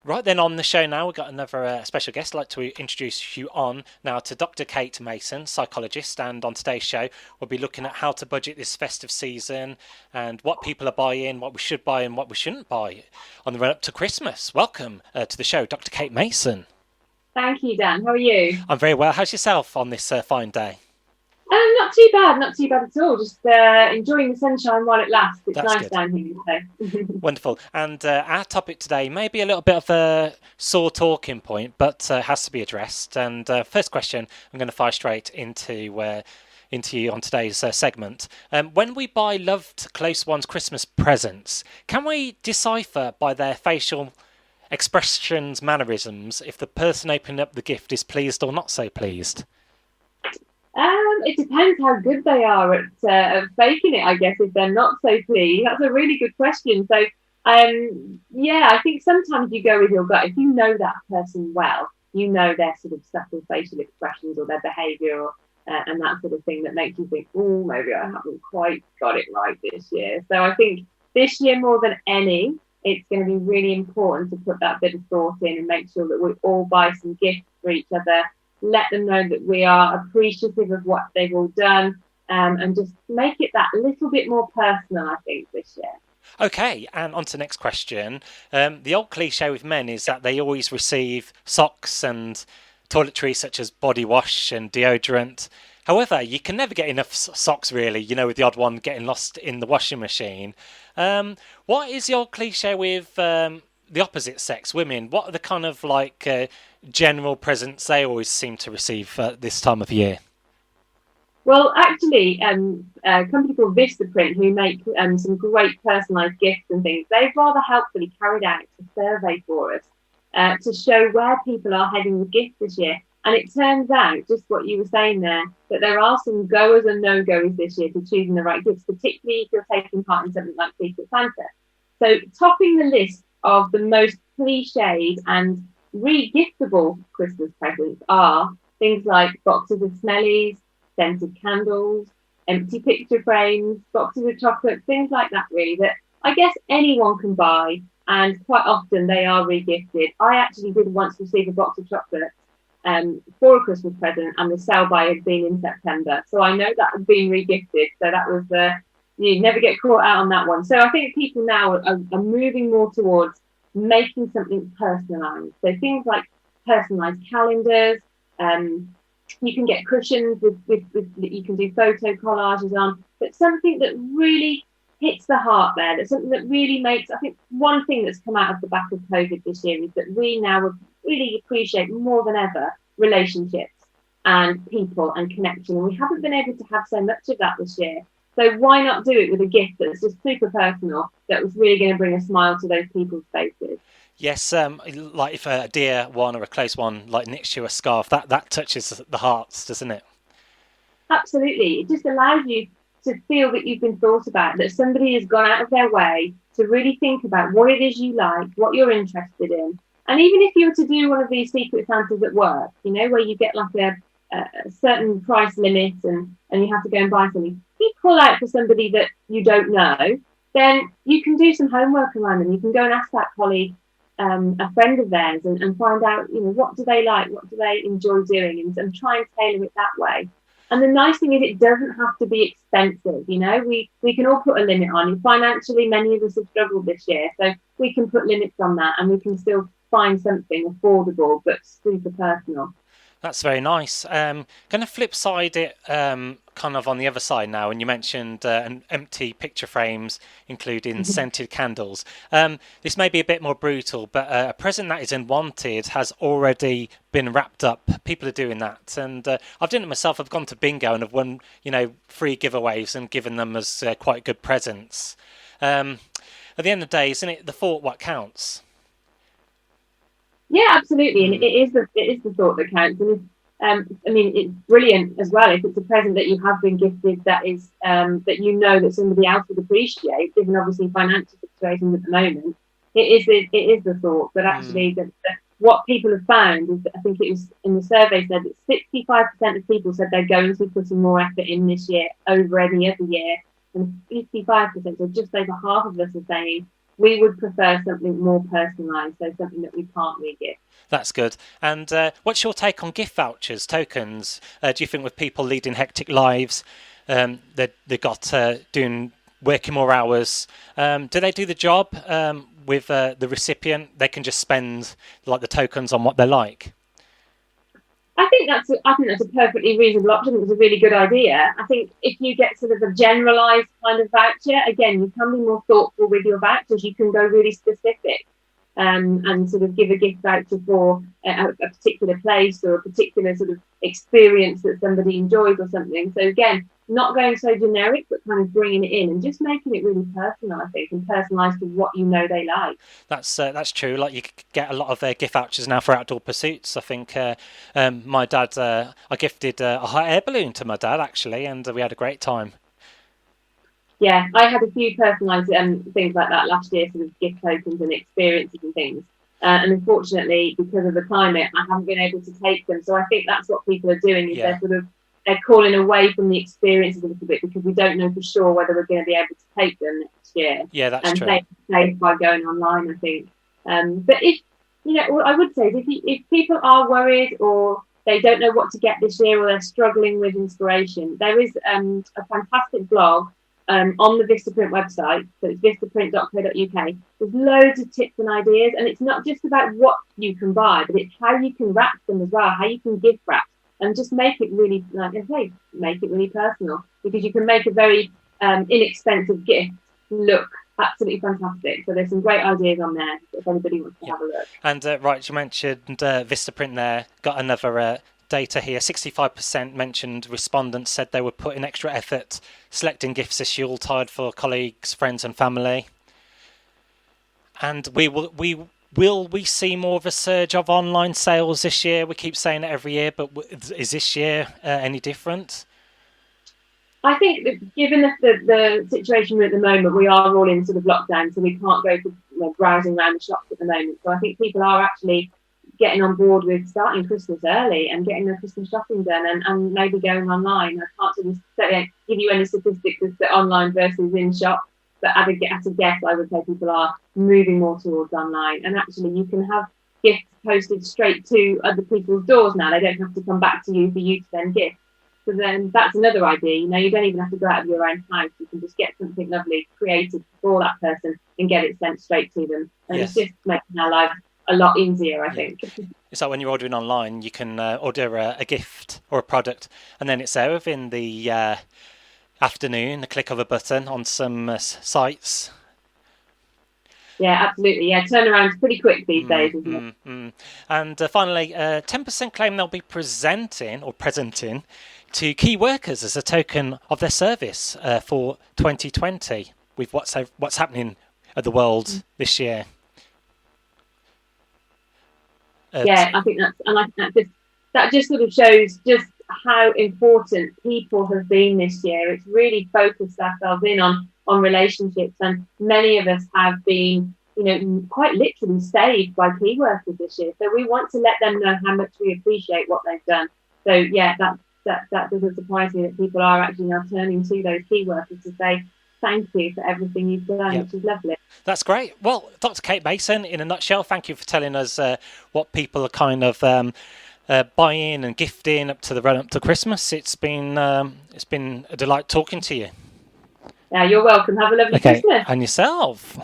Right then, on the show now, we've got another special guest. I'd like to introduce you on now to Dr. Kate Mason, psychologist. And on today's show, we'll be looking at how to budget this festive season and what people are buying, what we should buy, and what we shouldn't buy on the run up to Christmas. Welcome to the show, Dr. Kate Mason. Thank you, Dan. How are you? I'm very well. How's yourself on this fine day? Not too bad, not too bad at all. Just enjoying the sunshine while it lasts. It's That's nice good. down here today. Wonderful. And our topic today may be a little bit of a sore talking point, but has to be addressed. And first question, I'm going to fire straight into you on today's segment. When we buy loved close ones Christmas presents, can we decipher by their facial expressions, mannerisms, if the person opening up the gift is pleased or not so pleased? It depends how good they are at faking it, I guess, if they're not so pleased. That's a really good question. So, yeah, I think sometimes you go with your gut. If you know that person well, you know their sort of subtle facial expressions or their behaviour and that sort of thing that makes you think, oh, maybe I haven't quite got it right this year. So I think this year more than any, it's going to be really important to put that bit of thought in and make sure that we all buy some gifts for each other, let them know that we are appreciative of what they've all done, and just make it that little bit more personal, I think, this year. Okay, and on to the next question. The old cliche with men is that they always receive socks and toiletries such as body wash and deodorant. However, you can never get enough socks, really, with the odd one getting lost in the washing machine. What is the old cliche with the opposite sex, women? What are the kind of general presents they always seem to receive this time of year? Well, actually, a company called Vistaprint, who make some great personalised gifts and things, they've rather helpfully carried out a survey for us to show where people are heading with gifts this year. And it turns out, just what you were saying there, that there are some goers and no-goers this year to choosing the right gifts, particularly if you're taking part in something like Secret Santa. So topping the list of the most cliched and re-giftable Christmas presents are things like boxes of smellies, scented candles, empty picture frames, boxes of chocolates, things like that, really, that I guess anyone can buy. And quite often they are re-gifted. I actually did once receive a box of chocolates for a Christmas present, and the sell by had been in September. So I know that had been re-gifted. So that was you never get caught out on that one. So I think people now are moving more towards making something personalised. So things like personalised calendars. You can get cushions with you can do photo collages on, but something that really hits the heart there. That's something that really makes. I think one thing that's come out of the back of COVID this year is that we now really appreciate more than ever relationships and people and connection. And we haven't been able to have so much of that this year. So why not do it with a gift that's just super personal, that was really going to bring a smile to those people's faces? Yes, like if a dear one or a close one knits you a scarf, that touches the hearts, doesn't it? Absolutely. It just allows you to feel that you've been thought about, that somebody has gone out of their way to really think about what it is you like, what you're interested in. And even if you were to do one of these secret Santas at work, where you get like a certain price limit and you have to go and buy something, if you pull out for somebody that you don't know, then you can do some homework around them. You can go and ask that colleague, a friend of theirs, and find out, what do they like, what do they enjoy doing, and try and tailor it that way. And the nice thing is it doesn't have to be expensive. We can all put a limit on. Financially, many of us have struggled this year, so we can put limits on that, and we can still find something affordable but super personal. That's very nice. Going to flip side it kind of on the other side now, and you mentioned empty picture frames, including scented candles. This may be a bit more brutal, but a present that is unwanted has already been wrapped up. People are doing that, and I've done it myself. I've gone to bingo and have won, free giveaways and given them as quite good presents. At the end of the day, isn't it the thought what counts? Yeah, absolutely, and Mm. it is the thought that counts. And if, I mean, it's brilliant as well if it's a present that you have been gifted that is that somebody else would appreciate, given obviously financial situations at the moment. It is the thought, but Mm. actually what people have found is that I think it was in the survey said that 65% of people said they're going to be putting more effort in this year over any other year, and 55%, so just over half of us are saying we would prefer something more personalised, so something that we can't re-gift. That's good. And what's your take on gift vouchers, tokens? Do you think with people leading hectic lives, they got doing working more hours, do they do the job with the recipient? They can just spend like the tokens on what they like. I think that's a perfectly reasonable option. It's a really good idea. I think if you get sort of a generalised kind of voucher, again, you can be more thoughtful with your vouchers. You can go really specific, and sort of give a gift voucher for a particular place or a particular sort of experience that somebody enjoys or something. So again, not going so generic, but kind of bringing it in and just making it really personal, I think, and personalised to what you know they like. That's true. Like you could get a lot of gift vouchers now for outdoor pursuits. I think my dad, I gifted a hot air balloon to my dad actually, and we had a great time. Yeah, I had a few personalised things like that last year, sort of gift tokens and experiences and things. And unfortunately, because of the climate, I haven't been able to take them. So I think that's what people are doing is Yeah, they're calling away from the experiences a little bit because we don't know for sure whether we're going to be able to take them next year. yeah, that's And true. play by going online, I think. But if what I would say is if people are worried or they don't know what to get this year or they're struggling with inspiration, there is a fantastic blog on the Vistaprint website. So it's vistaprint.co.uk. There's loads of tips and ideas, and it's not just about what you can buy, but it's how you can wrap them as well, how you can gift wrap, and just make it really, like I say, make it really personal because you can make a very inexpensive gift look absolutely fantastic. So there's some great ideas on there if anybody wants to Yeah. have a look. And right, you mentioned Vistaprint there. Got another data here. 65% mentioned respondents said they would put in extra effort selecting gifts this Yuletide for colleagues, friends, and family. And will we see more of a surge of online sales this year? We keep saying it every year, but is this year any different? I think that given the situation we're at the moment, we are all in sort of lockdown, so we can't go to browsing around the shops at the moment. So I think people are actually getting on board with starting Christmas early and getting their Christmas shopping done and maybe going online. I can't sort of give you any statistics as to online versus in shop, but at a guess, I would say people are moving more towards online. And actually, you can have gifts posted straight to other people's doors now. They don't have to come back to you for you to then gift. So then that's another idea. You don't even have to go out of your own house. You can just get something lovely created for that person and get it sent straight to them. And Yes. it's just making our lives a lot easier, I think. It's like when you're ordering online, you can order a gift or a product, and then it's there within the afternoon, the click of a button on some sites. Yeah, absolutely. Yeah, turnaround's pretty quick these days, isn't it? And finally, 10% claim they'll be presenting to key workers as a token of their service for 2020 with what's happening at the world this year. Yeah, I think that just sort of shows just how important people have been this year. It's really focused ourselves in on relationships, and many of us have been, quite literally saved by key workers this year. So we want to let them know how much we appreciate what they've done. So yeah, that doesn't surprise me that people are actually now turning to those key workers to say thank you for everything you've done, Yep. which is lovely. That's great. Well, Dr. Kate Mason, in a nutshell, thank you for telling us what people are kind of buying and gifting up to the run up to Christmas. It's been a delight talking to you. Yeah, you're welcome. Have a lovely Okay, Christmas. and yourself.